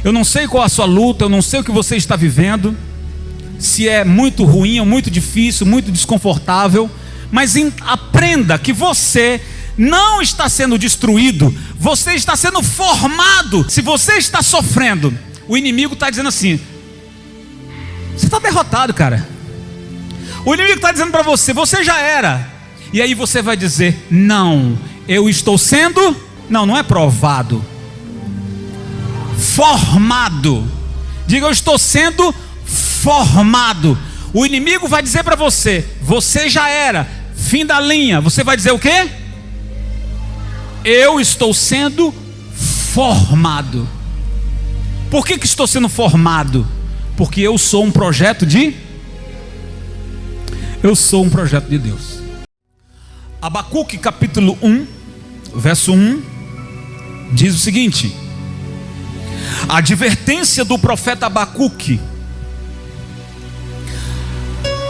Eu não sei qual a sua luta, eu não sei o que você está vivendo, se é muito ruim ou muito difícil, muito desconfortável, mas aprenda que você não está sendo destruído, você está sendo formado. Se você está sofrendo, o inimigo está dizendo assim: você está derrotado, cara. O inimigo está dizendo para você: você já era. E aí você vai dizer: não, eu estou sendo, não é provado, formado. Diga: eu estou sendo formado. O inimigo vai dizer para você: você já era, fim da linha. Você vai dizer o quê? Eu estou sendo formado. Por que estou sendo formado? Porque eu sou um projeto de Deus. Abacuque capítulo 1, verso 1, diz o seguinte: a advertência do profeta Abacuque: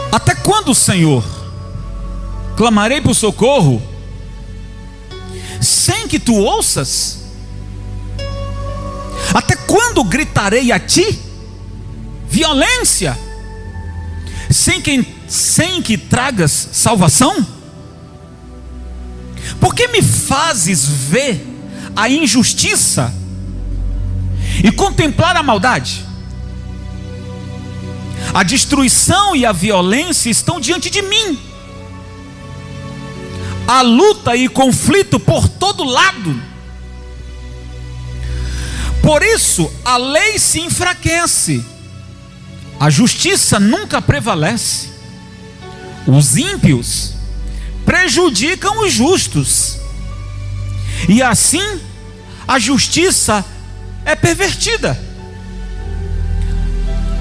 até quando, Senhor, clamarei por socorro, sem que tu ouças? Até quando gritarei a ti violência, sem que tragas salvação? Por que me fazes ver a injustiça e contemplar a maldade? A destruição e a violência estão diante de mim, a luta e conflito por todo lado. Por isso a lei se enfraquece, a justiça nunca prevalece. Os ímpios prejudicam os justos, e assim a justiça é pervertida.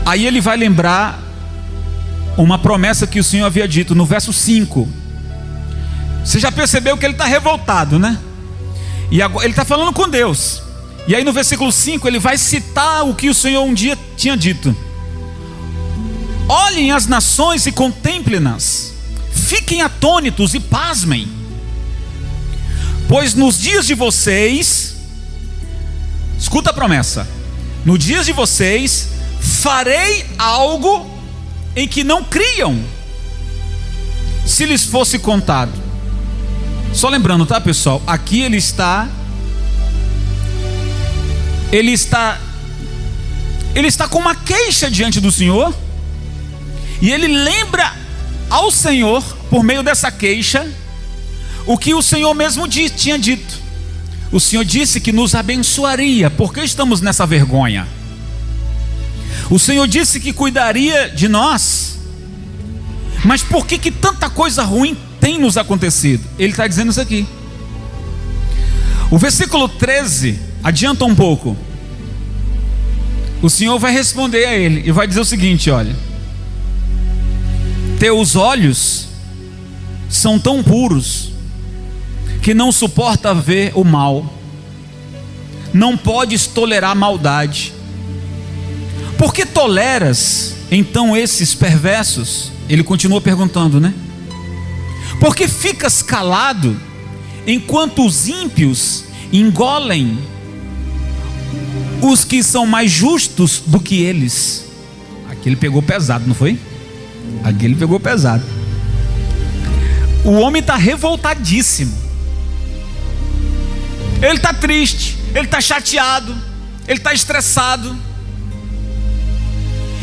Aí ele vai lembrar uma promessa que o Senhor havia dito no verso 5. Você já percebeu que ele está revoltado, né? E agora ele está falando com Deus. E aí no versículo 5 ele vai citar o que o Senhor um dia tinha dito: olhem as nações e contemplem-nas, fiquem atônitos e pasmem, pois nos dias de vocês, escuta a promessa, nos dias de vocês farei algo em que não criam, se lhes fosse contado. Só lembrando, tá, pessoal? Aqui ele está com uma queixa diante do Senhor, e ele lembra ao Senhor, por meio dessa queixa, o que o Senhor mesmo tinha dito. O Senhor disse que nos abençoaria. Por que estamos nessa vergonha? O Senhor disse que cuidaria de nós, mas por que tanta coisa ruim tem nos acontecido? Ele está dizendo isso aqui. O versículo 13 adianta um pouco. O Senhor vai responder a ele e vai dizer o seguinte: olha, teus olhos são tão puros que não suporta ver o mal, não podes tolerar maldade. Por que toleras então esses perversos? Ele continua perguntando, né? Por que ficas calado enquanto os ímpios engolem os que são mais justos do que eles? Aqui ele pegou pesado, não foi? Aqui ele pegou pesado. O homem está revoltadíssimo. Ele está triste, ele está chateado, ele está estressado.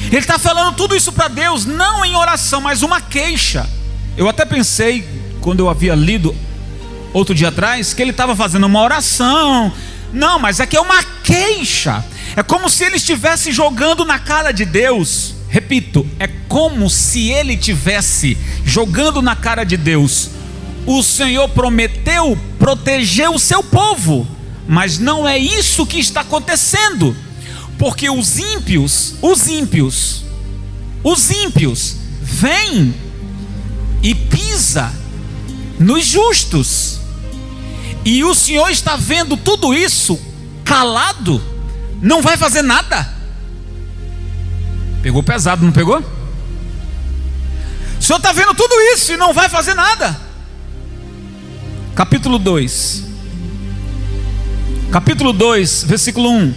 Ele está falando tudo isso para Deus, não em oração, mas uma queixa. Eu até pensei, quando eu havia lido outro dia atrás, que ele estava fazendo uma oração. Não, mas aqui é uma queixa. É como se ele estivesse jogando na cara de Deus. Repito, é como se ele estivesse jogando na cara de Deus: o Senhor prometeu proteger o seu povo, mas não é isso que está acontecendo, porque os ímpios vêm e pisa nos justos, e o Senhor está vendo tudo isso calado, não vai fazer nada. Pegou pesado, não pegou? O Senhor está vendo tudo isso e não vai fazer nada. Capítulo 2, versículo 1.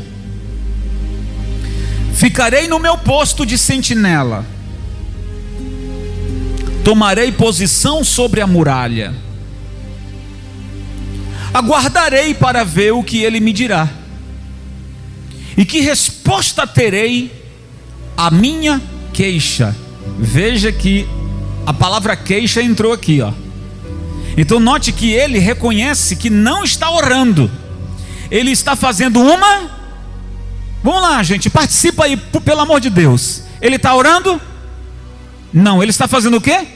Ficarei no meu posto de sentinela, tomarei posição sobre a muralha, aguardarei para ver o que ele me dirá, e que resposta terei à minha queixa. Veja que a palavra queixa entrou aqui, ó. Então note que ele reconhece que não está orando, ele está fazendo uma... Vamos lá, gente, participa aí, pelo amor de Deus. Ele está orando? Não, ele está fazendo o quê?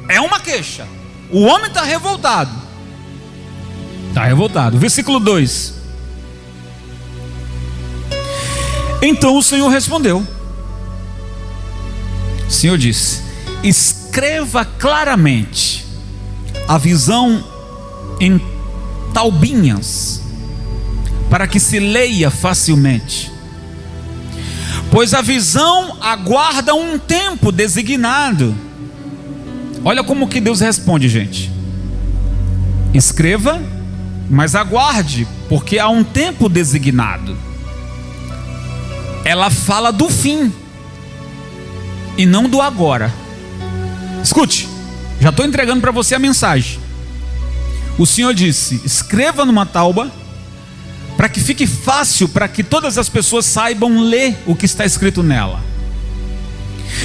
É uma queixa. O homem está revoltado. Está revoltado. Versículo 2. Então o Senhor respondeu. O Senhor disse: escreva claramente a visão em taubinhas, para que se leia facilmente, pois a visão aguarda um tempo designado. Olha como que Deus responde, gente. Escreva, mas aguarde, porque há um tempo designado. Ela fala do fim e não do agora. Escute, já estou entregando para você a mensagem. O Senhor disse: escreva numa tábua, para que fique fácil, para que todas as pessoas saibam ler o que está escrito nela.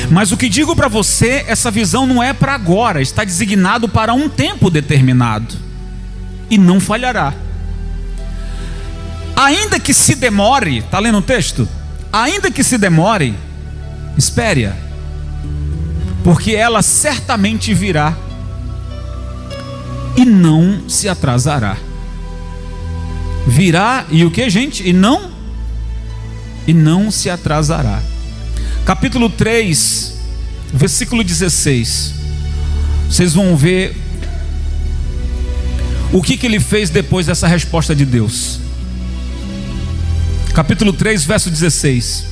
Mas o que digo para você, essa visão não é para agora, está designado para um tempo determinado, e não falhará. Ainda que se demore, está lendo o texto? Ainda que se demore, espere-a, porque ela certamente virá, e não se atrasará. Virá e o que, gente? E não se atrasará. Capítulo 3, versículo 16. Vocês vão ver o que ele fez depois dessa resposta de Deus. Capítulo 3, verso 16.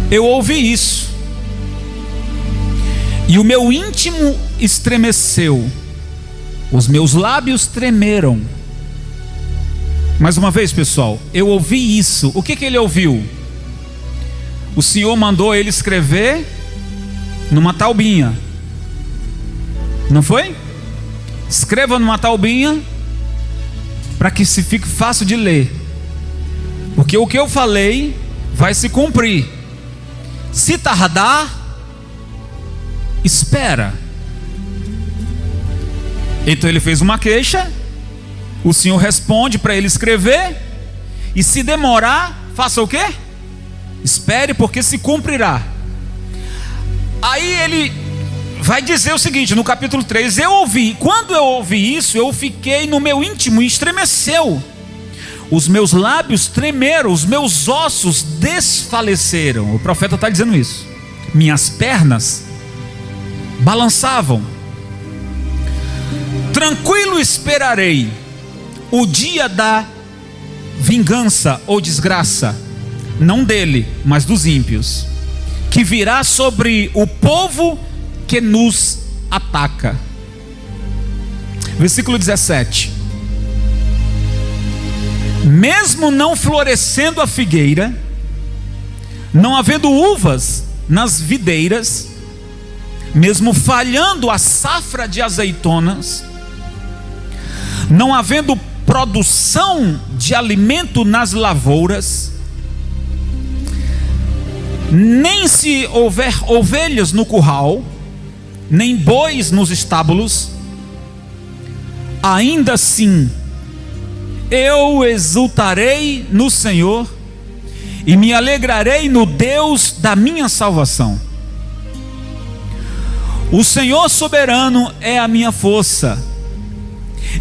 Eu ouvi isso, e o meu íntimo estremeceu, os meus lábios tremeram. Mais uma vez, pessoal, eu ouvi isso. O que ele ouviu? O Senhor mandou ele escrever numa taubinha, não foi? Escreva numa taubinha, para que se fique fácil de ler, porque o que eu falei vai se cumprir. Se tardar, espera. Então ele fez uma queixa, o Senhor responde para ele escrever, e se demorar, faça o quê? Espere, porque se cumprirá. Aí ele vai dizer o seguinte, no capítulo 3, eu ouvi, quando eu ouvi isso, eu fiquei no meu íntimo e estremeceu, os meus lábios tremeram, os meus ossos desfaleceram. O profeta está dizendo isso. Minhas pernas balançavam. Tranquilo esperarei o dia da vingança ou desgraça, não dele, mas dos ímpios, que virá sobre o povo que nos ataca. Versículo 17. Mesmo não florescendo a figueira, não havendo uvas nas videiras, mesmo falhando a safra de azeitonas, não havendo produção de alimento nas lavouras, nem se houver ovelhas no curral, nem bois nos estábulos, ainda assim eu exultarei no Senhor e me alegrarei no Deus da minha salvação. O Senhor soberano é a minha força.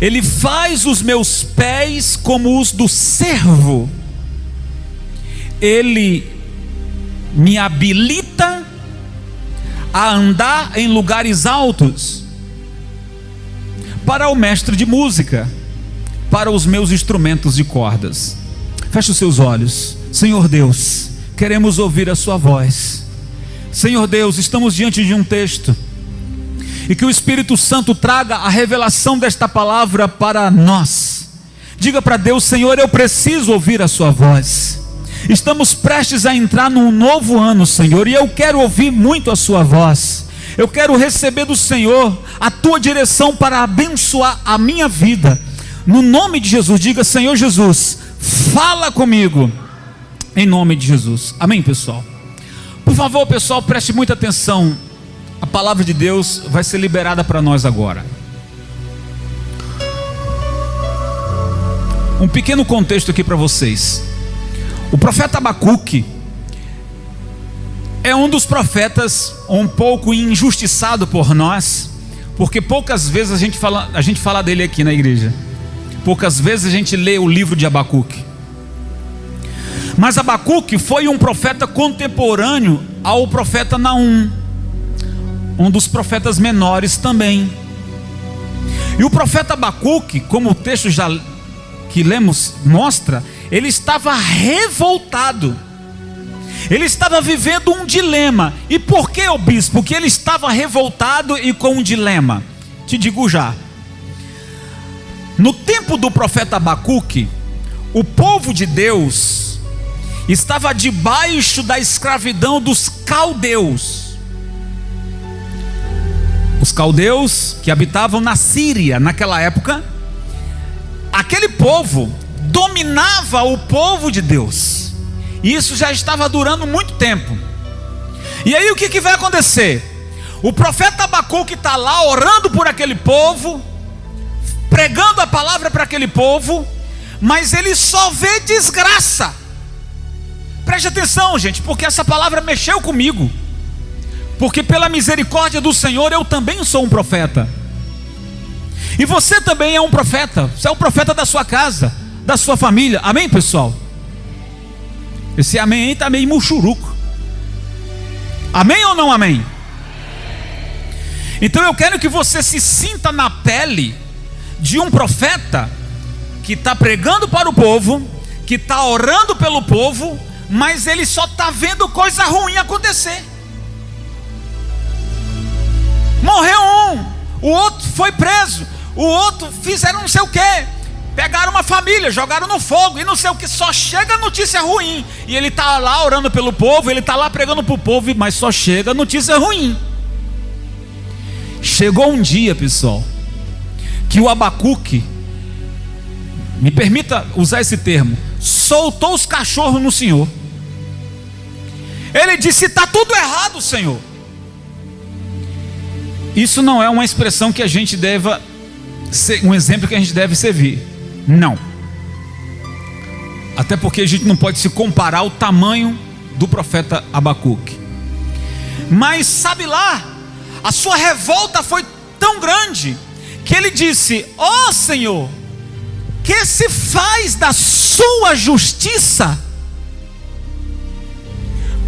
Ele faz os meus pés como os do servo. Ele me habilita a andar em lugares altos. Para o mestre de música, para os meus instrumentos de cordas. Feche os seus olhos. Senhor Deus, queremos ouvir a sua voz. Senhor Deus, estamos diante de um texto, e que o Espírito Santo traga a revelação desta palavra para nós. Diga para Deus: Senhor, eu preciso ouvir a sua voz. Estamos prestes a entrar num novo ano, Senhor, e eu quero ouvir muito a sua voz. Eu quero receber do Senhor a tua direção para abençoar a minha vida. No nome de Jesus, diga: Senhor Jesus, fala comigo. Em nome de Jesus. Amém, pessoal? Por favor, pessoal, preste muita atenção. A palavra de Deus vai ser liberada para nós agora. Um pequeno contexto aqui para vocês. O profeta Abacuque é um dos profetas um pouco injustiçado por nós, porque poucas vezes a gente fala dele aqui na igreja. Poucas vezes a gente lê o livro de Abacuque. Mas Abacuque foi um profeta contemporâneo ao profeta Naum, um dos profetas menores também. E o profeta Abacuque, como o texto já que lemos mostra, ele estava revoltado. Ele estava vivendo um dilema. E por que, ó bispo? Porque ele estava revoltado e com um dilema. Te digo já. No tempo do profeta Abacuque, o povo de Deus estava debaixo da escravidão dos caldeus. Os caldeus que habitavam na Síria naquela época. Aquele povo dominava o povo de Deus. E isso já estava durando muito tempo. E aí o que vai acontecer? O profeta Abacuque está lá orando por aquele povo, pregando a palavra para aquele povo, mas ele só vê desgraça. Preste atenção, gente, porque essa palavra mexeu comigo. Porque pela misericórdia do Senhor eu também sou um profeta. E você também é um profeta. Você é um profeta da sua casa, da sua família. Amém, pessoal? Esse amém aí está meio muxuruco. Amém ou não amém? Então eu quero que você se sinta na pele de um profeta que está pregando para o povo, que está orando pelo povo, mas ele só está vendo coisa ruim acontecer. Morreu um, o outro foi preso, o outro fizeram não sei o que, pegaram uma família, jogaram no fogo e não sei o que, só chega notícia ruim. E ele está lá orando pelo povo, ele está lá pregando para o povo, mas só chega notícia ruim. Chegou um dia, pessoal, que o Abacuque, me permita usar esse termo, soltou os cachorros no Senhor. Ele disse: está tudo errado, Senhor. Isso não é uma expressão que a gente deva ser, um exemplo que a gente deve servir. Não. Até porque a gente não pode se comparar ao tamanho do profeta Abacuque. Mas sabe lá, a sua revolta foi tão grande que ele disse: ó Senhor, que se faz da sua justiça?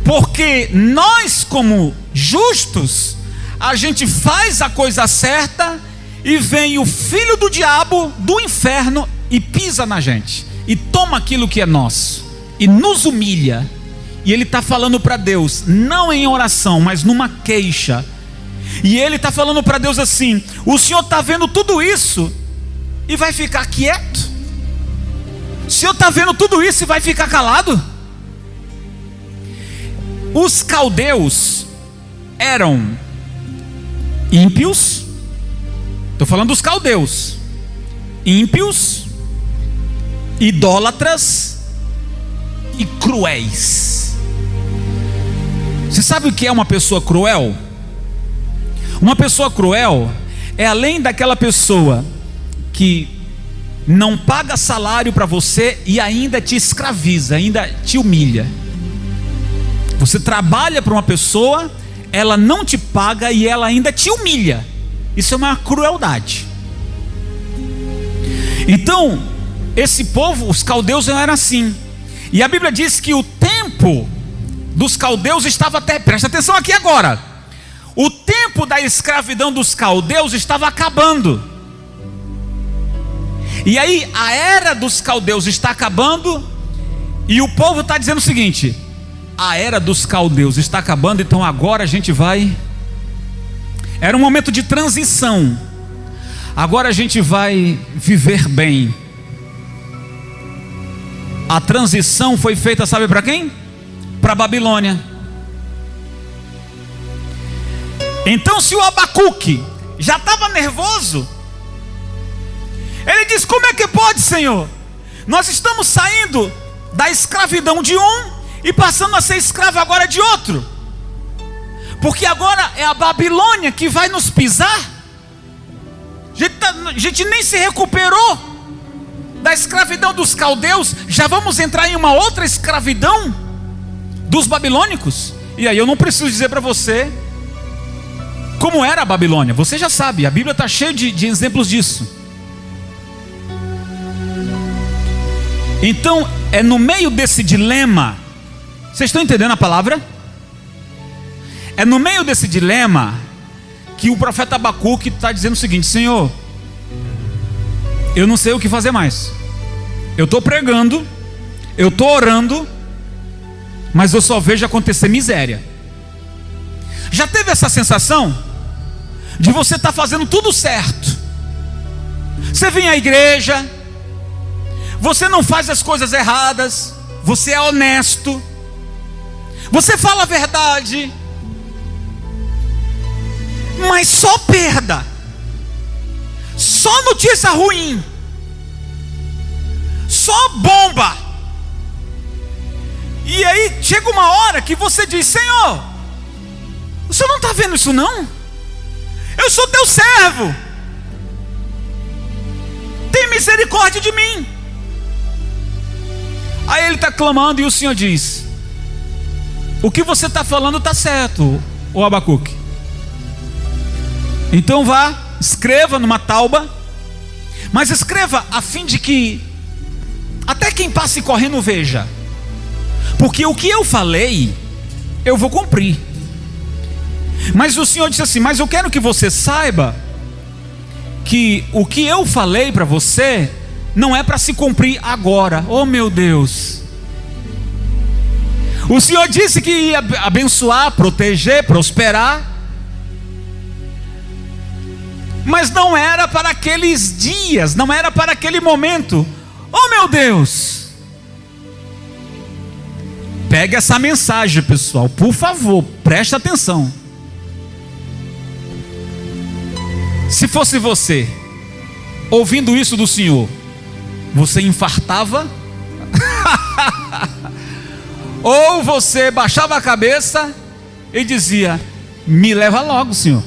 Porque nós, como justos, a gente faz a coisa certa e vem o filho do diabo do inferno e pisa na gente e toma aquilo que é nosso e nos humilha. E ele está falando para Deus, não em oração, mas numa queixa. E ele está falando para Deus assim: o Senhor está vendo tudo isso e vai ficar quieto? O Senhor está vendo tudo isso e vai ficar calado? Os caldeus eram ímpios. Estou falando dos caldeus. Ímpios, idólatras e cruéis. Você sabe o que é uma pessoa cruel? Uma pessoa cruel é além daquela pessoa que não paga salário para você e ainda te escraviza, ainda te humilha. Você trabalha para uma pessoa, ela não te paga e ela ainda te humilha. Isso é uma crueldade. Então, esse povo, os caldeus, não eram assim. E a Bíblia diz que o tempo dos caldeus estava até, presta atenção aqui agora, o tempo da escravidão dos caldeus estava acabando. E aí a era dos caldeus está acabando, e o povo está dizendo o seguinte: a era dos caldeus está acabando, então agora a gente vai... Era um momento de transição. Agora a gente vai viver bem. A transição foi feita, sabe para quem? Para a Babilônia. Então, se o Abacuque já estava nervoso, ele diz: como é que pode, Senhor? Nós estamos saindo da escravidão de um e passando a ser escravo agora de outro, porque agora é a Babilônia que vai nos pisar. A gente nem se recuperou da escravidão dos caldeus, já vamos entrar em uma outra escravidão dos babilônicos. E aí eu não preciso dizer para você como era a Babilônia, você já sabe, a Bíblia está cheia de exemplos disso. Então é no meio desse dilema, vocês estão entendendo a palavra? É no meio desse dilema que o profeta Abacuque está dizendo o seguinte: Senhor, eu não sei o que fazer mais. Eu estou pregando, eu estou orando, mas eu só vejo acontecer miséria. Já teve essa sensação de você estar fazendo tudo certo? Você vem à igreja, você não faz as coisas erradas, você é honesto, você fala a verdade, mas só perda, só notícia ruim, só bomba. E aí chega uma hora que você diz: Senhor, o Senhor não está vendo isso não? Eu sou teu servo, tem misericórdia de mim. Aí ele está clamando e o Senhor diz: o que você está falando está certo, ô Abacuque. Então vá, escreva numa tauba, mas escreva a fim de que até quem passe correndo veja, porque o que eu falei eu vou cumprir. Mas o Senhor disse assim: mas eu quero que você saiba que o que eu falei para você não é para se cumprir agora. Oh meu Deus! O Senhor disse que ia abençoar, proteger, prosperar, mas não era para aqueles dias, não era para aquele momento. Oh meu Deus! Pegue essa mensagem, pessoal, por favor, preste atenção. Se fosse você ouvindo isso do Senhor, você infartava? Ou você baixava a cabeça e dizia: me leva logo, Senhor,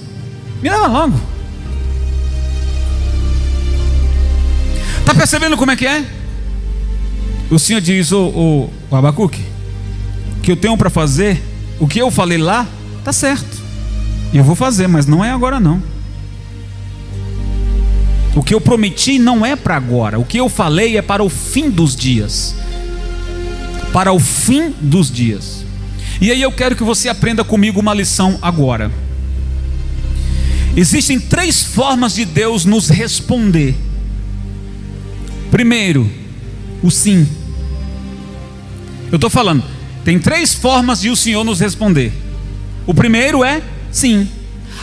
me leva logo. Está percebendo como é que é? O Senhor diz: o Abacuque, que eu tenho para fazer, o que eu falei lá, está certo, e eu vou fazer, mas não é agora não. O que eu prometi não é para agora, o que eu falei é para o fim dos dias. Para o fim dos dias. E aí eu quero que você aprenda comigo uma lição agora. Existem 3 formas de Deus nos responder. Primeiro, o sim. Eu estou falando, tem 3 formas de o Senhor nos responder. O primeiro é sim.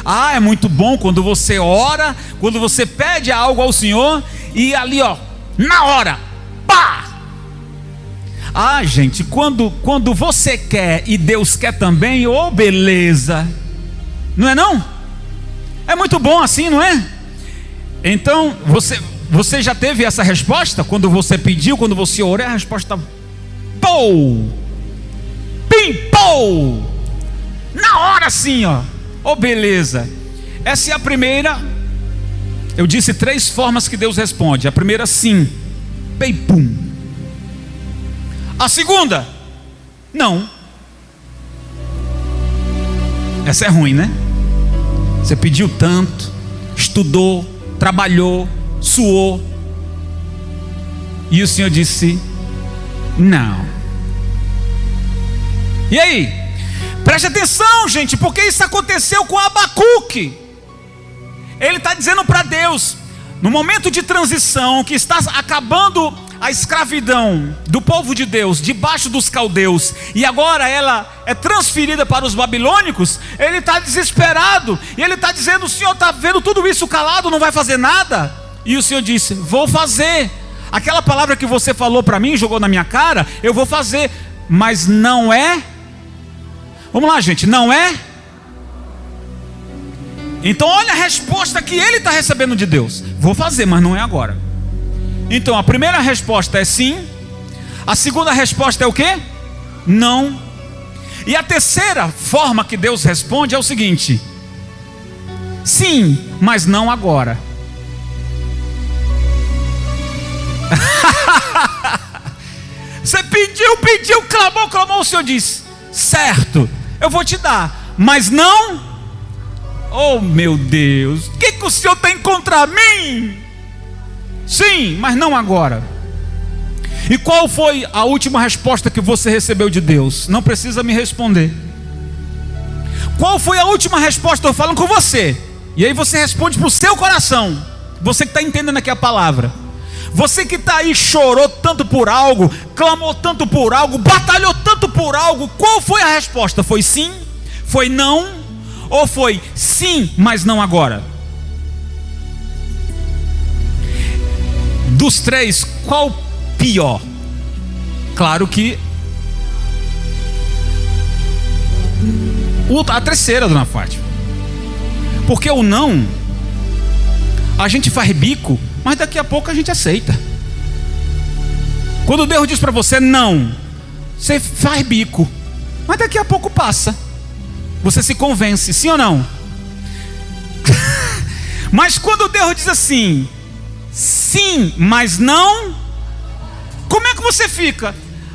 Ah, é muito bom quando você ora, quando você pede algo ao Senhor e ali ó, na hora, pá! Ah, gente, quando você quer e Deus quer também, oh beleza, não é não? É muito bom assim, não é? Então, você já teve essa resposta? Quando você pediu, quando você orou, a resposta pou, pim, pou, na hora assim ó, oh beleza. Essa é a primeira. Eu disse 3 formas que Deus responde. A primeira sim, pei pum. A segunda, não. Essa é ruim, né? Você pediu tanto, estudou, trabalhou, suou, e o Senhor disse não. E aí? Preste atenção, gente, porque isso aconteceu com Abacuque. Ele está dizendo para Deus, no momento de transição, que está acabando a escravidão do povo de Deus debaixo dos caldeus, e agora ela é transferida para os babilônicos. Ele está desesperado, e ele está dizendo: o Senhor está vendo tudo isso calado, não vai fazer nada? E o Senhor disse: vou fazer. aquela palavra que você falou para mim, jogou na minha cara, eu vou fazer, mas não é. Vamos lá, gente, não é. Então olha a resposta que ele está recebendo de Deus: vou fazer, mas não é agora. Então a primeira resposta é sim. A segunda resposta é o quê? Não. E a terceira forma que Deus responde é o seguinte: sim, mas não agora. Você pediu, clamou, o Senhor disse: certo, eu vou te dar, mas não. Oh meu Deus, o que o Senhor tem contra mim? Sim, mas não agora. E qual foi a última resposta que você recebeu de Deus? Não precisa me responder. Qual foi a última resposta? Estou falando com você. E aí você responde para o seu coração. Você que está entendendo aqui a palavra. Você que está aí, chorou tanto por algo, clamou tanto por algo, batalhou tanto por algo. Qual foi a resposta? Foi sim? Foi não? Ou foi sim, mas não agora? Dos três, qual pior? Claro que a terceira, dona Fátima. Porque o não, a gente faz bico, mas daqui a pouco a gente aceita. Quando Deus diz para você não, você faz bico, mas daqui a pouco passa. Você se convence, sim ou não? Mas quando Deus diz assim, sim, mas não, como é que você fica?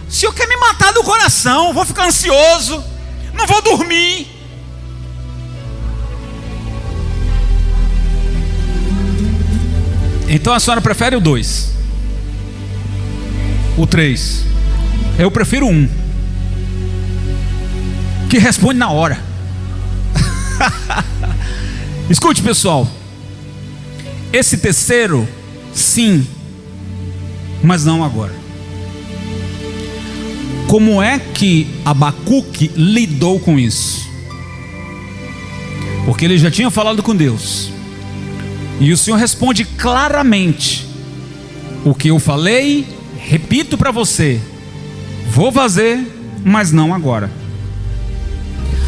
Se eu quero me matar do coração, vou ficar ansioso, não vou dormir. Então a senhora prefere o 2, o 3. Eu prefiro 1, que responde na hora. Escute, pessoal, esse terceiro sim, mas não agora. Como é que Abacuque lidou com isso? Porque ele já tinha falado com Deus, e o Senhor responde claramente: o que eu falei, repito para você, vou fazer, mas não agora.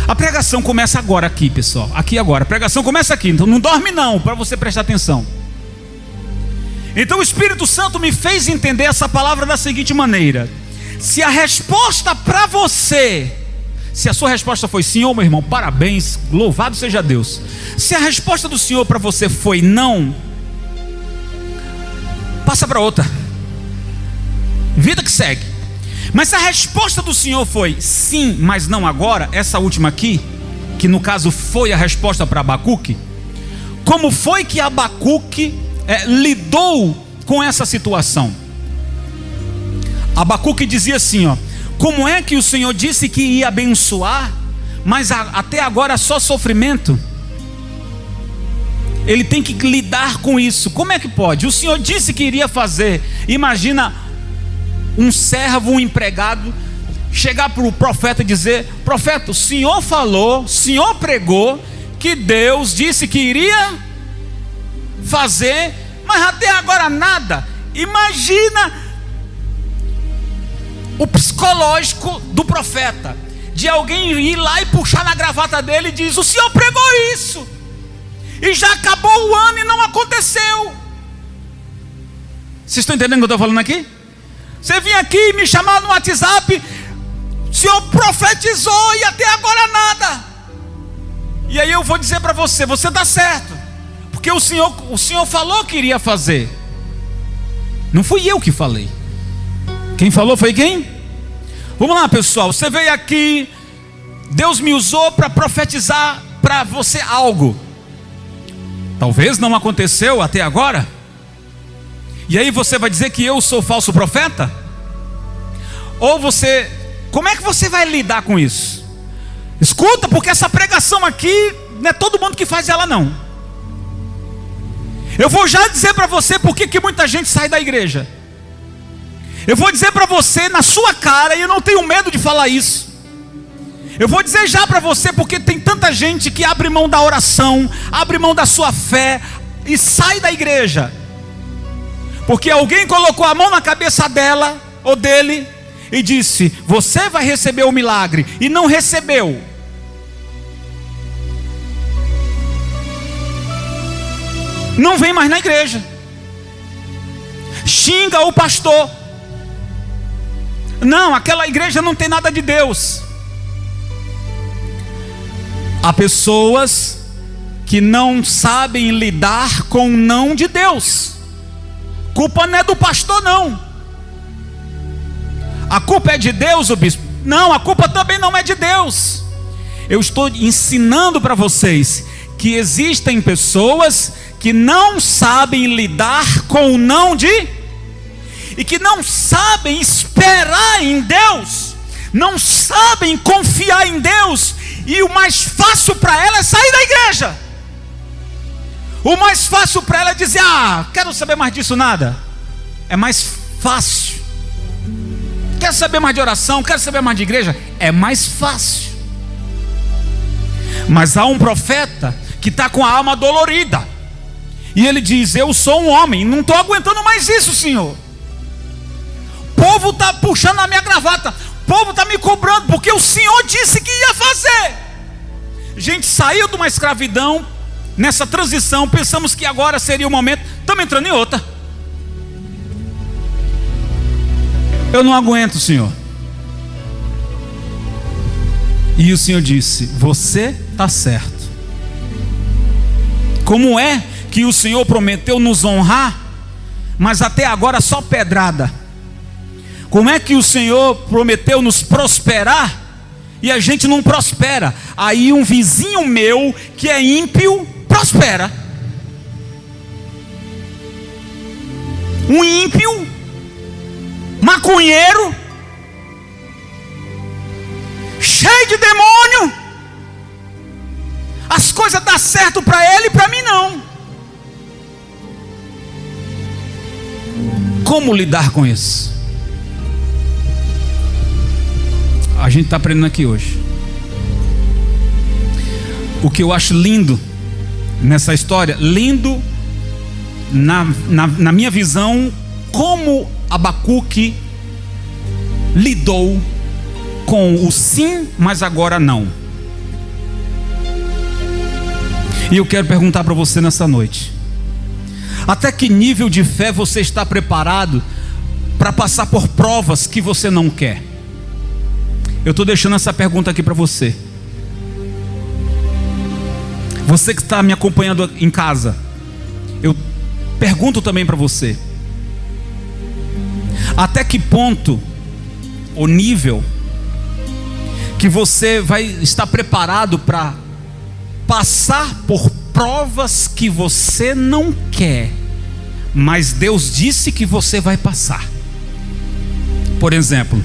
A pregação começa agora aqui, pessoal. Aqui agora, a pregação começa aqui. Então não dorme não, para você prestar atenção. Então o Espírito Santo me fez entender essa palavra da seguinte maneira: se a resposta para você, se a sua resposta foi sim, ô meu irmão, parabéns, louvado seja Deus. Se a resposta do Senhor para você foi não, passa para outra, vida que segue. Mas se a resposta do Senhor foi sim, mas não agora, essa última aqui, que no caso foi a resposta para Abacuque, como foi que Abacuque lidou com essa situação? Abacuque dizia assim, ó: como é que o Senhor disse que ia abençoar, mas até agora só sofrimento? Ele tem que lidar com isso. Como é que pode? O Senhor disse que iria fazer. Imagina um servo, um empregado, chegar para o profeta e dizer: profeta, o senhor falou, o senhor pregou que Deus disse que iria fazer, mas até agora nada. Imagina o psicológico do profeta, de alguém ir lá e puxar na gravata dele e diz: o senhor pregou isso, e já acabou o ano e não aconteceu. Vocês estão entendendo o que eu estou falando aqui? Você vinha aqui me chamar no WhatsApp, o senhor profetizou e até agora nada. E aí eu vou dizer para você: você está certo, porque o senhor falou que iria fazer. Não fui eu que falei. Quem falou foi quem? Vamos lá, pessoal, você veio aqui, Deus me usou para profetizar para você algo, talvez não aconteceu até agora. E aí você vai dizer que eu sou falso profeta? Ou você, como é que você vai lidar com isso? Escuta, porque essa pregação aqui não é todo mundo que faz ela não. Eu vou já dizer para você por que muita gente sai da igreja. Eu vou dizer para você na sua cara, e eu não tenho medo de falar isso. Eu vou dizer já para você porque tem tanta gente que abre mão da oração, abre mão da sua fé e sai da igreja. Porque alguém colocou a mão na cabeça dela ou dele e disse: você vai receber o milagre, e não recebeu. Não vem mais na igreja, xinga o pastor. Não, aquela igreja não tem nada de Deus. Há pessoas que não sabem lidar com o não de Deus. Culpa não é do pastor, não. A culpa é de Deus, o bispo? Não, a culpa também não é de Deus. Eu estou ensinando para vocês que existem pessoas que não sabem lidar com o não e que não sabem esperar em Deus, não sabem confiar em Deus, e o mais fácil para ela é sair da igreja. O mais fácil para ela é dizer: quero saber mais disso nada. É mais fácil. Quer saber mais de oração? Quer saber mais de igreja? É mais fácil. Mas há um profeta que está com a alma dolorida, e ele diz: eu sou um homem, não estou aguentando mais isso, Senhor. O povo está puxando a minha gravata, o povo está me cobrando, porque o Senhor disse que ia fazer. A gente saiu de uma escravidão, nessa transição, pensamos que agora seria o momento, estamos entrando em outra. Eu não aguento, Senhor. E o Senhor disse: você está certo. Como é que o Senhor prometeu nos honrar, mas até agora só pedrada? Como é que o Senhor prometeu nos prosperar e a gente não prospera? Aí um vizinho meu que é ímpio prospera. Um ímpio, maconheiro, cheio de demônio, as coisas dão certo para ele e para mim não. Como lidar com isso? A gente está aprendendo aqui hoje. O que eu acho lindo nessa história, lindo na minha visão, como Abacuque lidou com o sim, mas agora não. E eu quero perguntar para você nessa noite: até que nível de fé você está preparado para passar por provas que você não quer? Eu estou deixando essa pergunta aqui para você. Você que está me acompanhando em casa, eu pergunto também para você: até que ponto, o nível, que você vai estar preparado para passar por provas que você não quer, mas Deus disse que você vai passar? Por exemplo,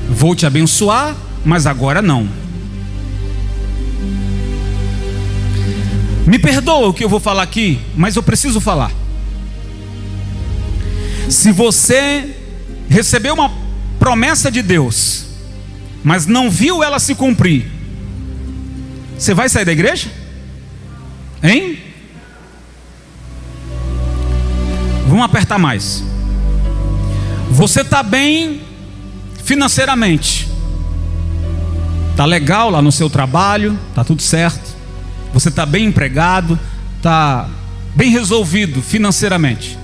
vou te abençoar, mas agora não. Me perdoa o que eu vou falar aqui, mas eu preciso falar. Se você recebeu uma promessa de Deus, mas não viu ela se cumprir, você vai sair da igreja? Hein? Vamos apertar mais. Você está bem financeiramente, está legal lá no seu trabalho, está tudo certo, você está bem empregado, está bem resolvido financeiramente.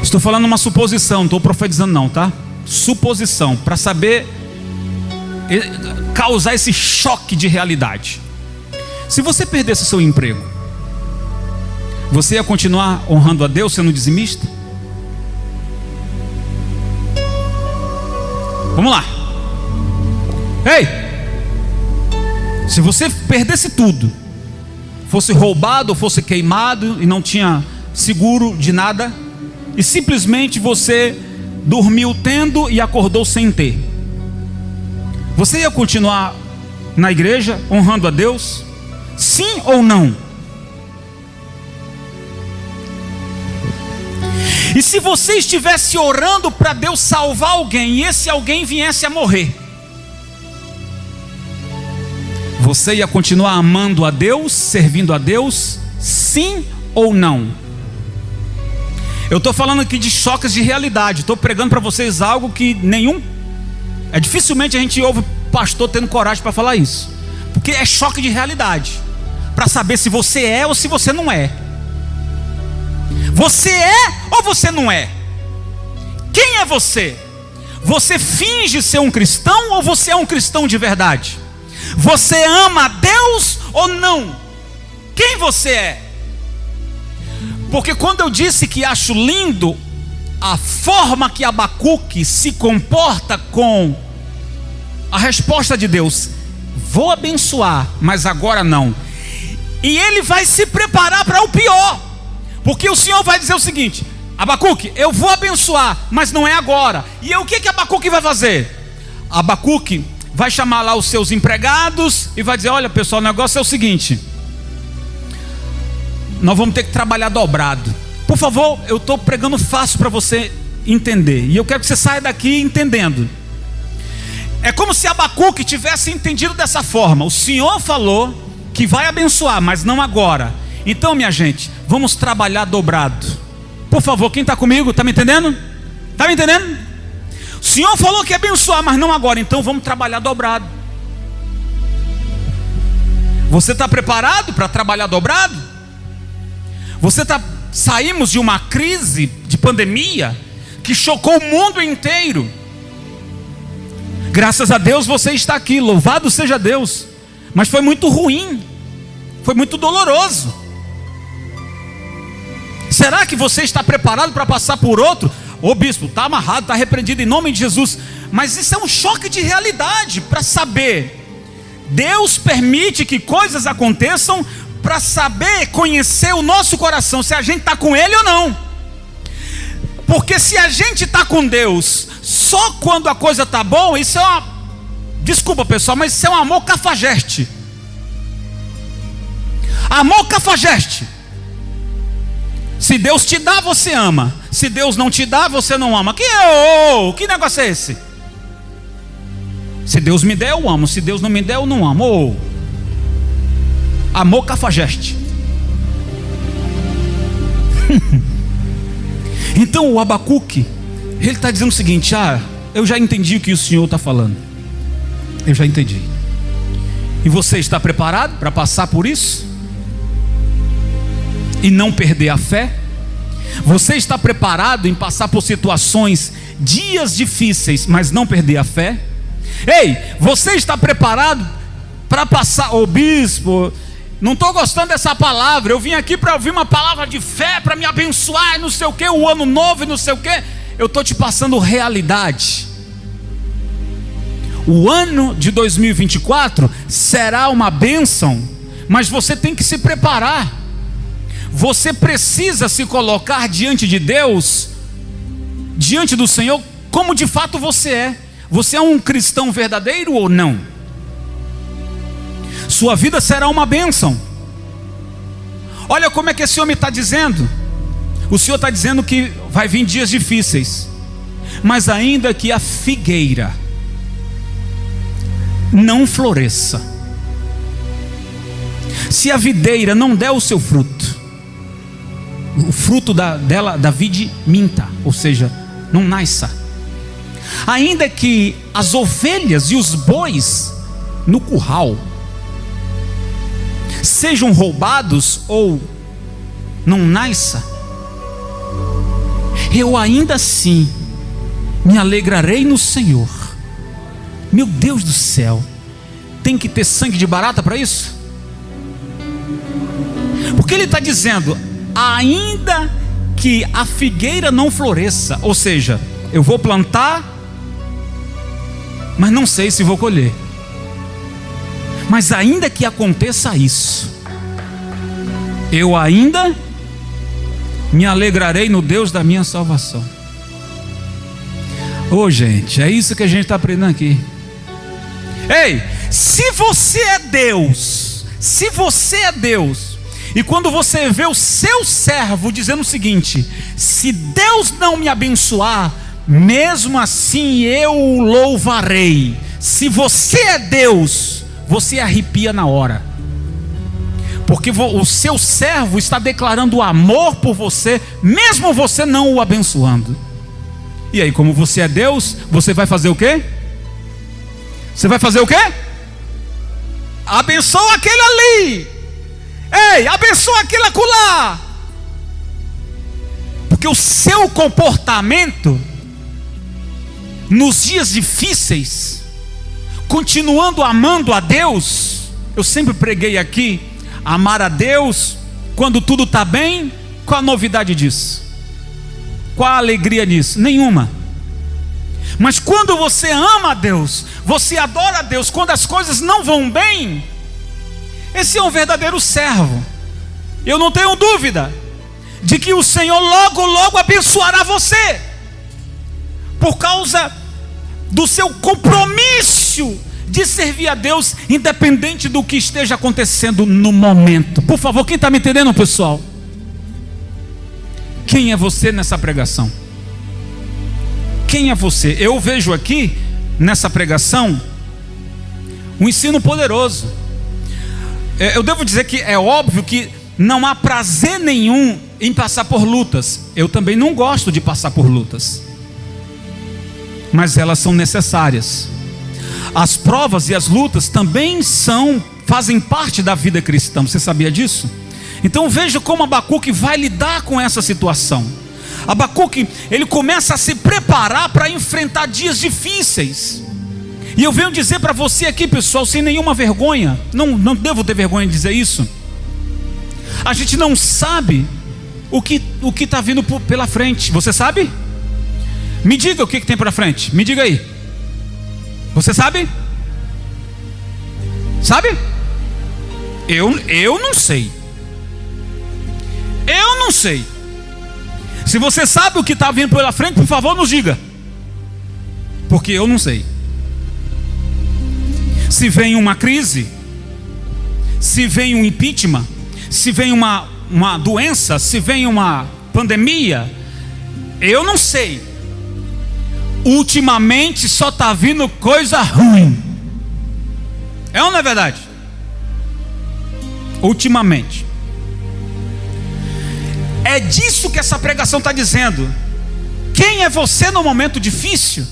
Estou falando uma suposição, não estou profetizando não, tá? Suposição, para saber causar esse choque de realidade. Se você perdesse seu emprego, você ia continuar honrando a Deus sendo dizimista? Vamos lá. Ei! Se você perdesse tudo, fosse roubado ou fosse queimado e não tinha seguro de nada, e simplesmente você dormiu tendo e acordou sem ter, você ia continuar na igreja honrando a Deus? Sim ou não? E se você estivesse orando para Deus salvar alguém, e esse alguém viesse a morrer, você ia continuar amando a Deus, servindo a Deus? Sim ou não? Eu estou falando aqui de choques de realidade. Estou pregando para vocês algo que dificilmente a gente ouve pastor tendo coragem para falar isso, porque é choque de realidade, para saber se você é ou se você não é. Você é ou você não é? Quem é você? Você finge ser um cristão ou você é um cristão de verdade? Você ama a Deus ou não? Quem você é? Porque quando eu disse que acho lindo a forma que Abacuque se comporta com a resposta de Deus: vou abençoar, mas agora não. E ele vai se preparar para o pior, porque o Senhor vai dizer o seguinte: Abacuque, eu vou abençoar, mas não é agora. E o que Abacuque vai fazer? Abacuque vai chamar lá os seus empregados e vai dizer: olha pessoal, o negócio é o seguinte, nós vamos ter que trabalhar dobrado. Por favor, eu estou pregando fácil para você entender, e eu quero que você saia daqui entendendo. É como se Abacuque tivesse entendido dessa forma: o Senhor falou que vai abençoar, mas não agora. Então, minha gente, vamos trabalhar dobrado. Por favor, quem está comigo, está me entendendo? Está me entendendo? O Senhor falou que ia abençoar, mas não agora, então vamos trabalhar dobrado. Você está preparado para trabalhar dobrado? Saímos de uma crise de pandemia que chocou o mundo inteiro. Graças a Deus você está aqui, louvado seja Deus. Mas foi muito ruim, foi muito doloroso. Será que você está preparado para passar por outro? Ô bispo, está amarrado, está repreendido em nome de Jesus. Mas isso é um choque de realidade para saber. Deus permite que coisas aconteçam para saber, conhecer o nosso coração, se a gente está com Ele ou não. Porque se a gente está com Deus só quando a coisa está boa, isso é desculpa pessoal, mas isso é um amor cafajeste. Amor cafajeste. Se Deus te dá, você ama. Se Deus não te dá, você não ama. Que negócio é esse? Se Deus me der, eu amo. Se Deus não me der, eu não amo. Amor cafajeste. Então o Abacuque, ele está dizendo o seguinte: eu já entendi o que o Senhor está falando. Eu já entendi. E você está preparado para passar por isso? E não perder a fé? Você está preparado em passar por situações, dias difíceis, mas não perder a fé? Ei, você está preparado para passar? Ô bispo, não estou gostando dessa palavra, eu vim aqui para ouvir uma palavra de fé, para me abençoar, não sei o que, o ano novo e não sei o que. Eu estou te passando realidade. O ano de 2024 será uma bênção, mas você tem que se preparar. Você precisa se colocar diante de Deus, diante do Senhor, como de fato você é. Você é um cristão verdadeiro ou não? Sua vida será uma bênção. Olha como é que esse homem está dizendo. O Senhor está dizendo que vai vir dias difíceis, mas ainda que a figueira não floresça, se a videira não der o seu fruto, o fruto da vide minta, ou seja, não nasça, ainda que as ovelhas e os bois no curral sejam roubados ou não nasça, eu ainda assim me alegrarei no Senhor. Meu Deus do céu, tem que ter sangue de barata para isso? Porque ele está dizendo: ainda que a figueira não floresça, ou seja, eu vou plantar, mas não sei se vou colher. Mas ainda que aconteça isso, eu ainda me alegrarei no Deus da minha salvação. Gente, é isso que a gente está aprendendo aqui. Ei, se você é Deus, e quando você vê o seu servo dizendo o seguinte: se Deus não me abençoar, mesmo assim eu o louvarei. Se você é Deus, você arrepia na hora. porque o seu servo está declarando amor por você, mesmo você não o abençoando. E aí, como você é Deus, você vai fazer o quê? Você vai fazer o quê? Abençoa aquele ali. Ei, abençoa aquele acolá. Porque o seu comportamento nos dias difíceis, continuando amando a Deus, eu sempre preguei aqui, amar a Deus quando tudo está bem. Qual a novidade disso? Qual a alegria nisso? Nenhuma. Mas quando você ama a Deus, você adora a Deus, quando as coisas não vão bem, esse é um verdadeiro servo. Eu não tenho dúvida de que o Senhor logo, logo abençoará você, por causa do seu compromisso de servir a Deus, independente do que esteja acontecendo no momento. Por favor, quem está me entendendo, pessoal? Quem é você nessa pregação? Quem é você? Eu vejo aqui nessa pregação um ensino poderoso. Eu devo dizer que é óbvio que não há prazer nenhum em passar por lutas. Eu também não gosto de passar por lutas, mas elas são necessárias. As provas e as lutas também fazem parte da vida cristã. Você sabia disso? Então veja como Abacuque vai lidar com essa situação. Abacuque, ele começa a se preparar para enfrentar dias difíceis. E eu venho dizer para você aqui, pessoal, sem nenhuma vergonha, não devo ter vergonha de dizer isso. A gente não sabe o que está vindo pela frente. Você sabe? Me diga o que tem pela frente. Me diga aí. Você sabe? Sabe? Eu não sei. Eu não sei. Se você sabe o que está vindo pela frente, por favor, nos diga, porque eu não sei. Se vem uma crise, se vem um impeachment, se vem uma doença, se vem uma pandemia, eu não sei. Ultimamente só está vindo coisa ruim. É ou não é verdade? Ultimamente. É disso que essa pregação está dizendo. Quem é você no momento difícil?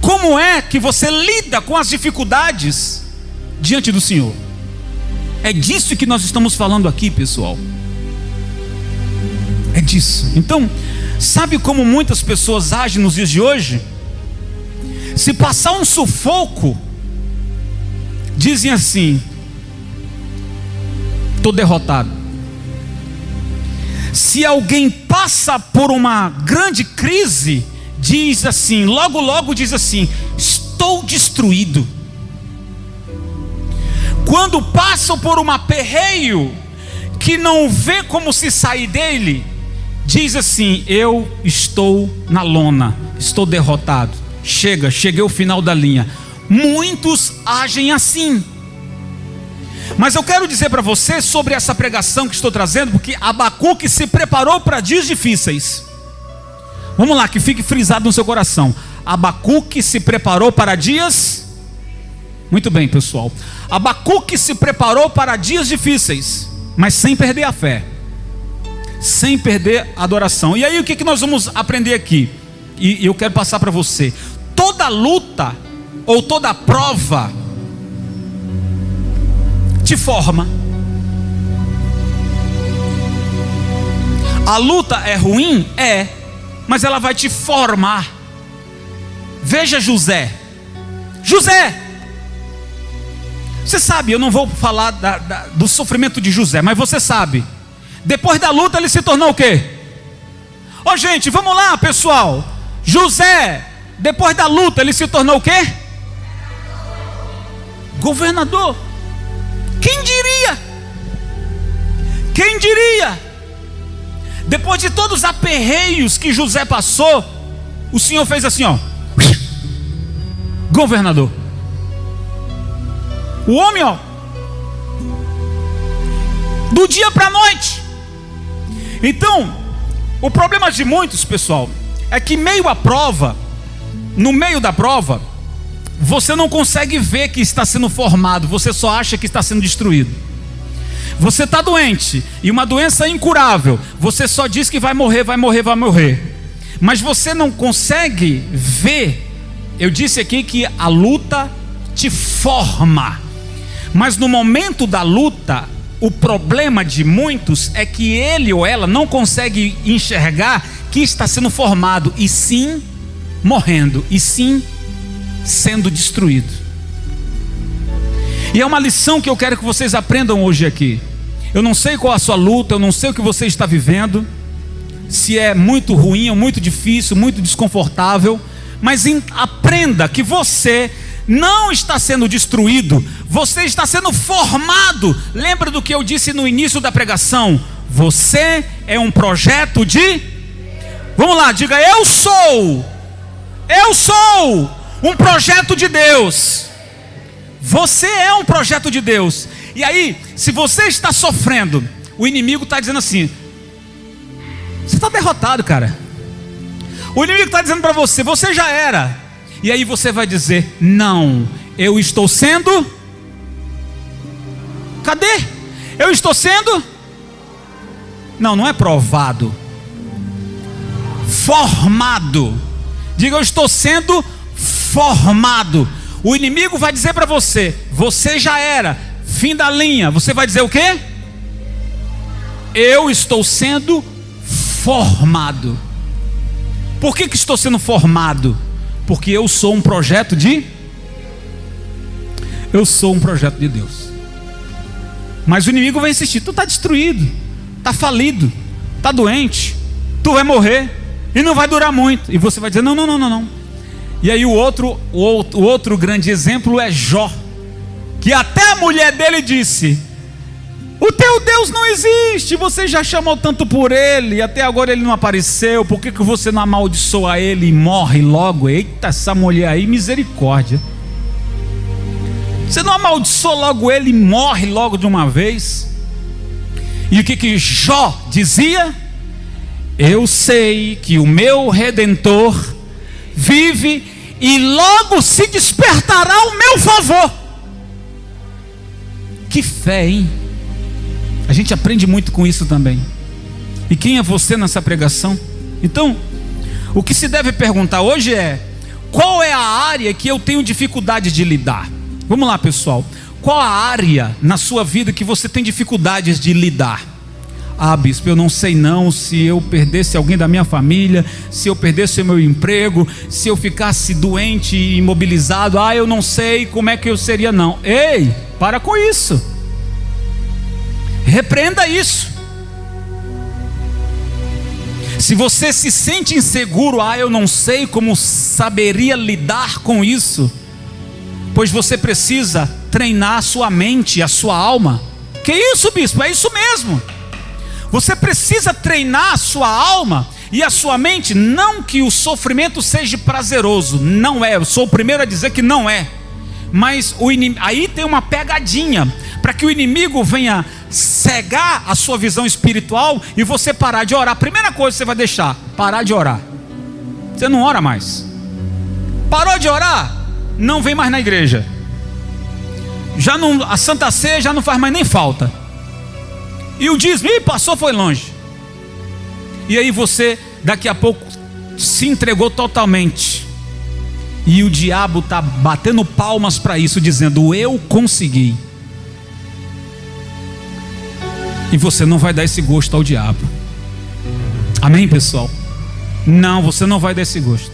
Como é que você lida com as dificuldades diante do Senhor? É disso que nós estamos falando aqui, pessoal. É disso. Então, sabe como muitas pessoas agem nos dias de hoje? Se passar um sufoco, dizem assim: estou derrotado. Se alguém passa por uma grande crise, diz assim, logo logo diz assim: estou destruído. Quando passam por um aperreio que não vê como se sair dele, diz assim: eu estou na lona, estou derrotado, cheguei ao final da linha. Muitos agem assim. Mas eu quero dizer para você sobre essa pregação que estou trazendo, porque Abacuque se preparou para dias difíceis. Vamos lá, que fique frisado no seu coração. Abacuque se preparou para dias... Muito bem, pessoal. Abacuque se preparou para dias difíceis, mas sem perder a fé, sem perder a adoração. E aí o que nós vamos aprender aqui? E eu quero passar para você. Toda luta ou toda prova te forma. A luta é ruim? É, mas ela vai te formar. Veja José. Você sabe, eu não vou falar do sofrimento de José, mas você sabe, depois da luta ele se tornou o quê? Gente, vamos lá, pessoal. José, depois da luta ele se tornou o quê? Governador. Quem diria? Quem diria? Depois de todos os aperreios que José passou, o Senhor fez assim, governador. O homem, do dia para a noite. Então, o problema de muitos, pessoal, é que no meio da prova, você não consegue ver que está sendo formado, você só acha que está sendo destruído. Você está doente, e uma doença incurável, você só diz que vai morrer, vai morrer, vai morrer, mas você não consegue ver. Eu disse aqui que a luta te forma, mas no momento da luta, o problema de muitos é que ele ou ela não consegue enxergar que está sendo formado, e sim morrendo, e sim sendo destruído. E é uma lição que eu quero que vocês aprendam hoje aqui. Eu não sei qual a sua luta, eu não sei o que você está vivendo, se é muito ruim ou muito difícil, muito desconfortável, mas aprenda que você não está sendo destruído, você está sendo formado. Lembra do que eu disse no início da pregação? Você é um projeto de... Vamos lá, diga: eu sou um projeto de Deus. Você é um projeto de Deus. E aí, se você está sofrendo, o inimigo está dizendo assim: você está derrotado, cara. O inimigo está dizendo para você: você já era. E aí você vai dizer: não, eu estou sendo... Cadê? Eu estou sendo... Não é provado. Formado. Diga: eu estou sendo formado. O inimigo vai dizer para você: você já era, fim da linha. Você vai dizer o quê? Eu estou sendo formado. Por que estou sendo formado? Porque eu sou um projeto de... Eu sou um projeto de Deus. Mas o inimigo vai insistir: tu está destruído, está falido, está doente, tu vai morrer e não vai durar muito. E você vai dizer: não. E aí o outro grande exemplo é Jó, que até a mulher dele disse: o teu Deus não existe, você já chamou tanto por ele, até agora ele não apareceu, por que você não amaldiçoa ele e morre logo? Eita, essa mulher aí, misericórdia. Você não amaldiçoa logo ele e morre logo de uma vez? E o que Jó dizia? Eu sei que o meu Redentor vive e logo se despertará ao meu favor. Que fé, hein? A gente aprende muito com isso também. E quem é você nessa pregação? Então, o que se deve perguntar hoje é: qual é a área que eu tenho dificuldade de lidar? Vamos lá, pessoal. Qual a área na sua vida que você tem dificuldades de lidar? Ah, bispo, eu não sei não, se eu perdesse alguém da minha família, se eu perdesse o meu emprego, se eu ficasse doente e imobilizado, eu não sei como é que eu seria não. Ei, para com isso. Repreenda isso. Se você se sente inseguro, eu não sei como saberia lidar com isso, pois você precisa treinar a sua mente e a sua alma. Que isso, bispo? É isso mesmo. Você precisa treinar a sua alma e a sua mente. Não que o sofrimento seja prazeroso, não é, eu sou o primeiro a dizer que não é. Mas aí tem uma pegadinha, para que o inimigo venha cegar a sua visão espiritual e você parar de orar. A primeira coisa que você vai deixar: parar de orar. Você não ora mais. Parou de orar? Não vem mais na igreja. Já não, a Santa Ceia já não faz mais nem falta. E o dízimo, passou, foi longe. E aí você, daqui a pouco, se entregou totalmente. E o diabo está batendo palmas para isso, dizendo: eu consegui. E você não vai dar esse gosto ao diabo. Amém, pessoal? Não, você não vai dar esse gosto.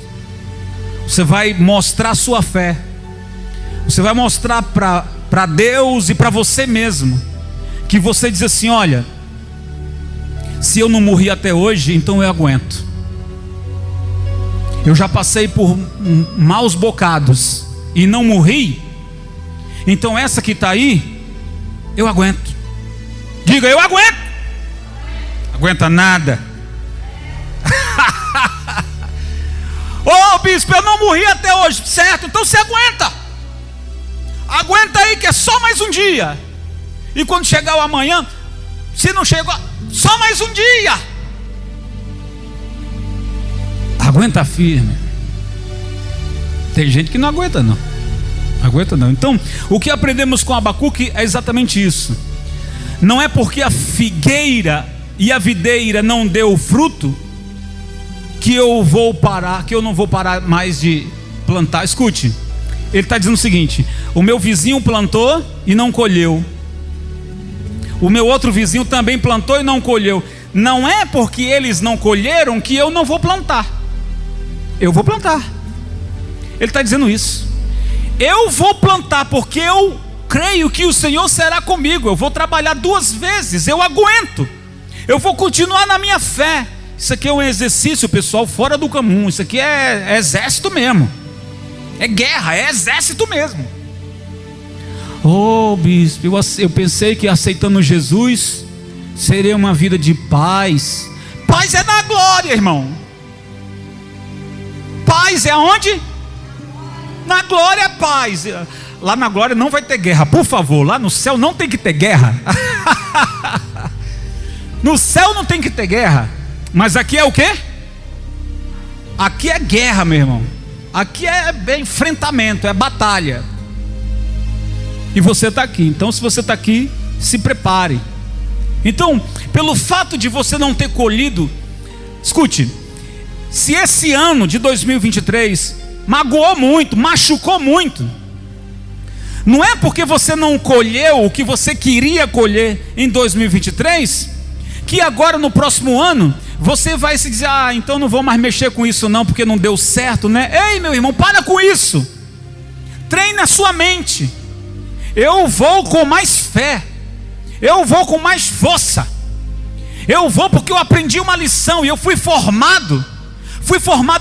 Você vai mostrar a sua fé. Você vai mostrar para Deus e para você mesmo, que você diz assim: olha, se eu não morri até hoje, então eu aguento. Eu já passei por maus bocados e não morri, então essa que está aí, eu aguento. Diga: eu aguento. Aguenta nada. Ô bispo, eu não morri até hoje. Certo, então você aguenta. Aguenta aí, que é só mais um dia. E quando chegar o amanhã, se não chegou, só mais um dia. Aguenta firme. Tem gente que não aguenta não. Aguenta não. Então, o que aprendemos com Abacuque é exatamente isso. Não é porque a figueira e a videira não deu fruto que eu vou parar, que eu não vou parar mais de plantar. Escute, ele está dizendo o seguinte: o meu vizinho plantou e não colheu, o meu outro vizinho também plantou e não colheu. Não é porque eles não colheram que eu não vou plantar. Eu vou plantar. Ele está dizendo isso. Eu vou plantar porque eu creio que o Senhor será comigo. Eu vou trabalhar 2 vezes, eu aguento. Eu vou continuar na minha fé. Isso aqui é um exercício, pessoal, fora do comum. Isso aqui é exército mesmo. É guerra, é exército mesmo. Oh, bispo, eu pensei que aceitando Jesus seria uma vida de paz. Paz é na glória, irmão. Paz é aonde? Na glória é paz. Lá na glória não vai ter guerra, por favor. Lá no céu não tem que ter guerra. No céu não tem que ter guerra. Mas aqui é o quê? Aqui é guerra, meu irmão. Aqui é enfrentamento, é batalha. E você está aqui. Então, se você está aqui, se prepare. Então, pelo fato de você não ter colhido, escute, se esse ano de 2023 magoou muito, machucou muito, não é porque você não colheu o que você queria colher em 2023, que agora no próximo ano você vai se dizer: ah, então não vou mais mexer com isso não, porque não deu certo, né? Ei, meu irmão, para com isso. Treine a sua mente. Eu vou com mais fé, eu vou com mais força, eu vou porque eu aprendi uma lição e eu fui formado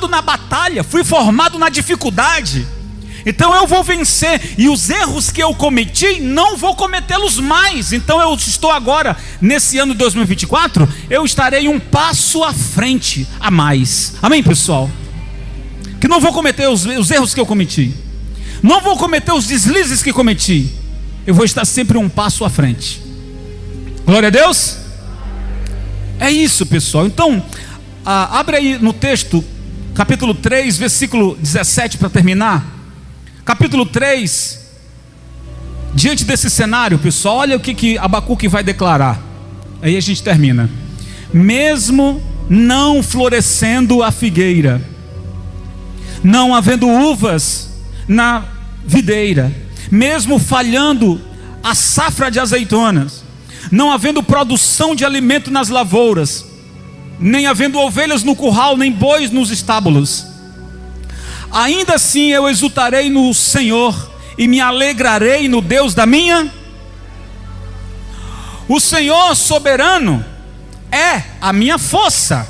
na batalha, fui formado na dificuldade. Então eu vou vencer, e os erros que eu cometi não vou cometê-los mais. Então eu estou agora, nesse ano de 2024, eu estarei um passo à frente a mais. Amém, pessoal? Que não vou cometer os erros que eu cometi, não vou cometer os deslizes que cometi. Eu vou estar sempre um passo à frente. Glória a Deus. É isso, pessoal. Então abre aí no texto, capítulo 3, versículo 17, para terminar. Capítulo 3, diante desse cenário, pessoal, olha o que Abacuque vai declarar. Aí a gente termina. Mesmo não florescendo a figueira, não havendo uvas na videira, mesmo falhando a safra de azeitonas, não havendo produção de alimento nas lavouras, nem havendo ovelhas no curral, nem bois nos estábulos, ainda assim eu exultarei no Senhor e me alegrarei no Deus da minha. O Senhor soberano é a minha força.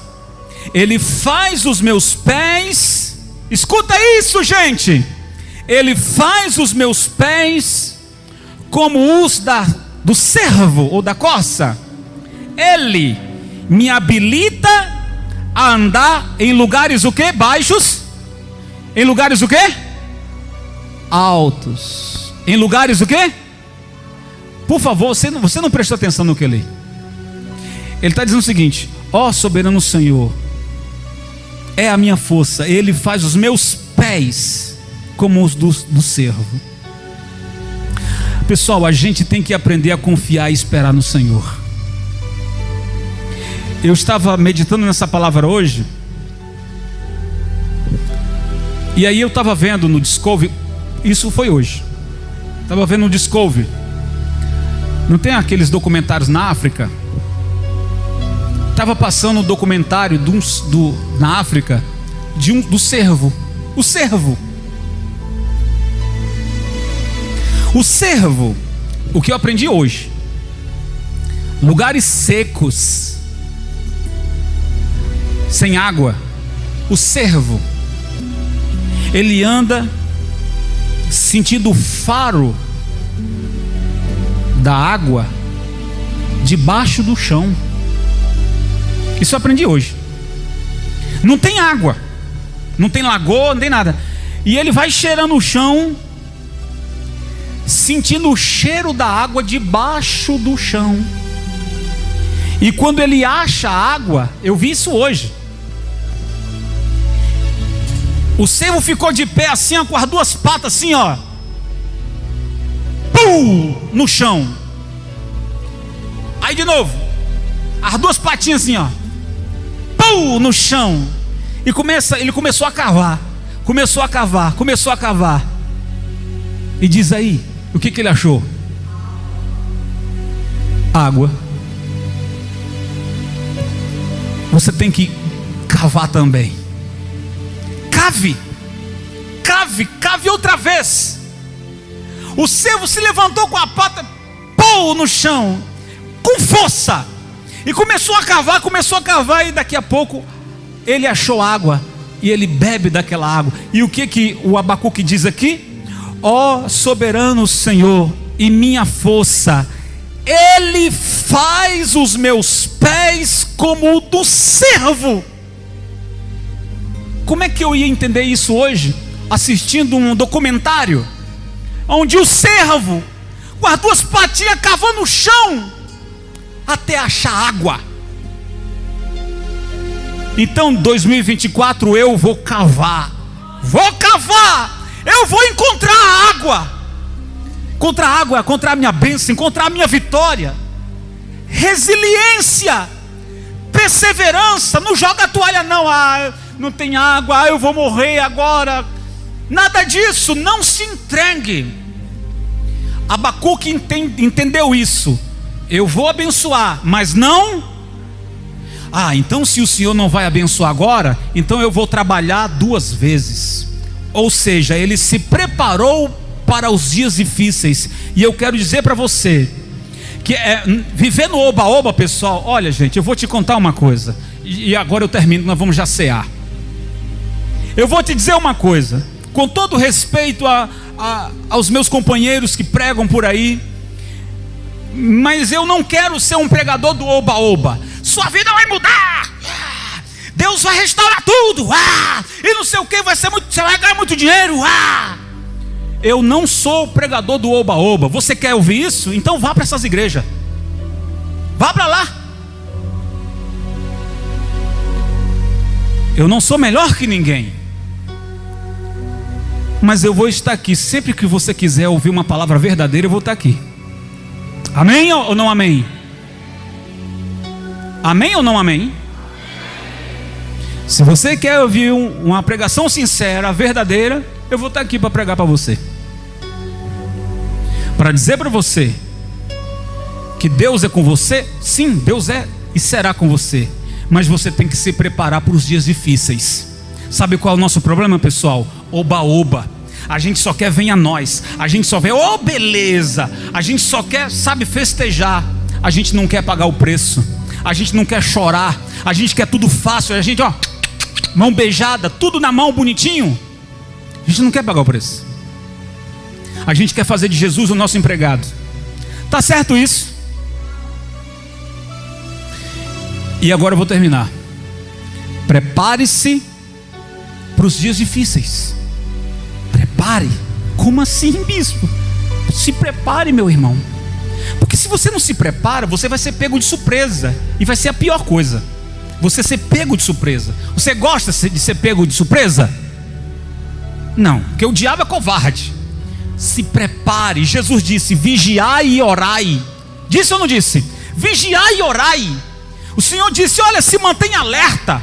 Ele faz os meus pés, escuta isso, gente, Ele faz os meus pés como os do cervo ou da corça. Ele me habilita a andar em lugares o quê? Baixos. Em lugares o quê? Altos. Em lugares o quê? Por favor, você não prestou atenção no que eu li. Ele está dizendo o seguinte: ó soberano Senhor, é a minha força. Ele faz os meus pés como os do cervo. Pessoal, a gente tem que aprender a confiar e esperar no Senhor. Eu estava meditando nessa palavra hoje, e aí eu estava vendo no Discovery, isso foi hoje, estava vendo no Discovery, não tem aqueles documentários na África? Estava passando um documentário na África, do cervo. O cervo, o que eu aprendi hoje: lugares secos, sem água, o cervo, ele anda sentindo o faro da água debaixo do chão. Isso eu aprendi hoje. Não tem água, não tem lagoa, não tem nada, e ele vai cheirando o chão, sentindo o cheiro da água debaixo do chão. E quando ele acha água, eu vi isso hoje, o cervo ficou de pé assim, ó, com as 2 patas assim, ó, pum, no chão. Aí de novo, as duas patinhas assim, ó, pum, no chão. E ele começou a cavar. Começou a cavar. E diz aí, o que ele achou? Água. Você tem que cavar também. Cave outra vez. O servo se levantou com a pata, pô, no chão, com força, e começou a cavar, e daqui a pouco ele achou água, e ele bebe daquela água. E o que o Abacuque diz aqui? Ó soberano Senhor e minha força, Ele faz os meus pés como o do servo. Como é que eu ia entender isso hoje? Assistindo um documentário onde o servo, com as duas patinhas cavando o chão até achar água. Então 2024 eu vou cavar, eu vou encontrar água, encontrar a minha bênção, encontrar a minha vitória. Resiliência, perseverança. Não joga a toalha não, não tem água, eu vou morrer agora. Nada disso, não se entregue. Abacuque entendeu isso. Eu vou abençoar, mas não. Então se o Senhor não vai abençoar agora, então eu vou trabalhar 2 vezes. Ou seja, ele se preparou para os dias difíceis. E eu quero dizer para você que viver no oba-oba, pessoal. Olha, gente, eu vou te contar uma coisa, e agora eu termino, nós vamos já cear. Eu vou te dizer uma coisa, com todo respeito aos meus companheiros que pregam por aí, mas eu não quero ser um pregador do oba-oba. Sua vida vai mudar, Deus vai restaurar tudo, e não sei o que, você vai ganhar muito dinheiro. Eu não sou pregador do oba-oba. Você quer ouvir isso? Então vá para essas igrejas, vá para lá. Eu não sou melhor que ninguém, mas eu vou estar aqui sempre que você quiser ouvir uma palavra verdadeira. Eu vou estar aqui. Amém ou não amém? Amém ou não amém? Se você quer ouvir uma pregação sincera, verdadeira, eu vou estar aqui para pregar para você, para dizer para você que Deus é com você. Sim, Deus é e será com você, mas você tem que se preparar para os dias difíceis. Sabe qual é o nosso problema, pessoal? Oba-oba. A gente só quer venha nós, a gente só vê, beleza, a gente só quer, festejar. A gente não quer pagar o preço, a gente não quer chorar, a gente quer tudo fácil, a gente, mão beijada, tudo na mão, bonitinho. A gente não quer pagar o preço, a gente quer fazer de Jesus o nosso empregado. Tá certo isso? E agora eu vou terminar. Prepare-se para os dias difíceis. Prepare. Como assim, bispo? Se prepare, meu irmão, porque se você não se prepara, você vai ser pego de surpresa, e vai ser a pior coisa, você ser pego de surpresa. Você gosta de ser pego de surpresa? Não, porque o diabo é covarde. Se prepare. Jesus disse: vigiai e orai. Disse ou não disse? Vigiai e orai. O Senhor disse: olha, se mantenha alerta.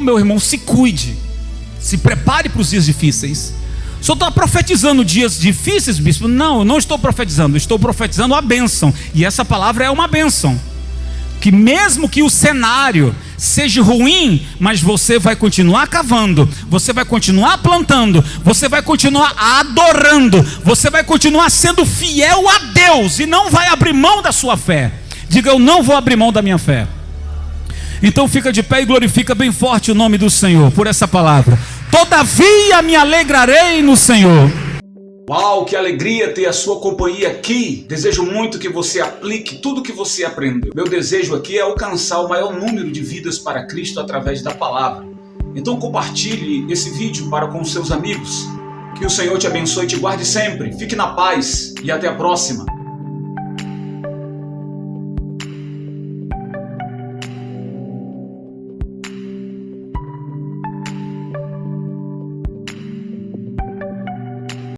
Meu irmão, se cuide, se prepare para os dias difíceis. O senhor está profetizando dias difíceis, bispo? Não, eu não estou profetizando, estou profetizando a bênção. E essa palavra é uma bênção, que mesmo que o cenário seja ruim, mas você vai continuar cavando, você vai continuar plantando, você vai continuar adorando, você vai continuar sendo fiel a Deus, e não vai abrir mão da sua fé. Diga: eu não vou abrir mão da minha fé. Então fica de pé e glorifica bem forte o nome do Senhor por essa palavra. Todavia me alegrarei no Senhor. Uau, que alegria ter a sua companhia aqui. Desejo muito que você aplique tudo que você aprendeu. Meu desejo aqui é alcançar o maior número de vidas para Cristo através da palavra. Então compartilhe esse vídeo para com seus amigos. Que o Senhor te abençoe e te guarde sempre. Fique na paz e até a próxima.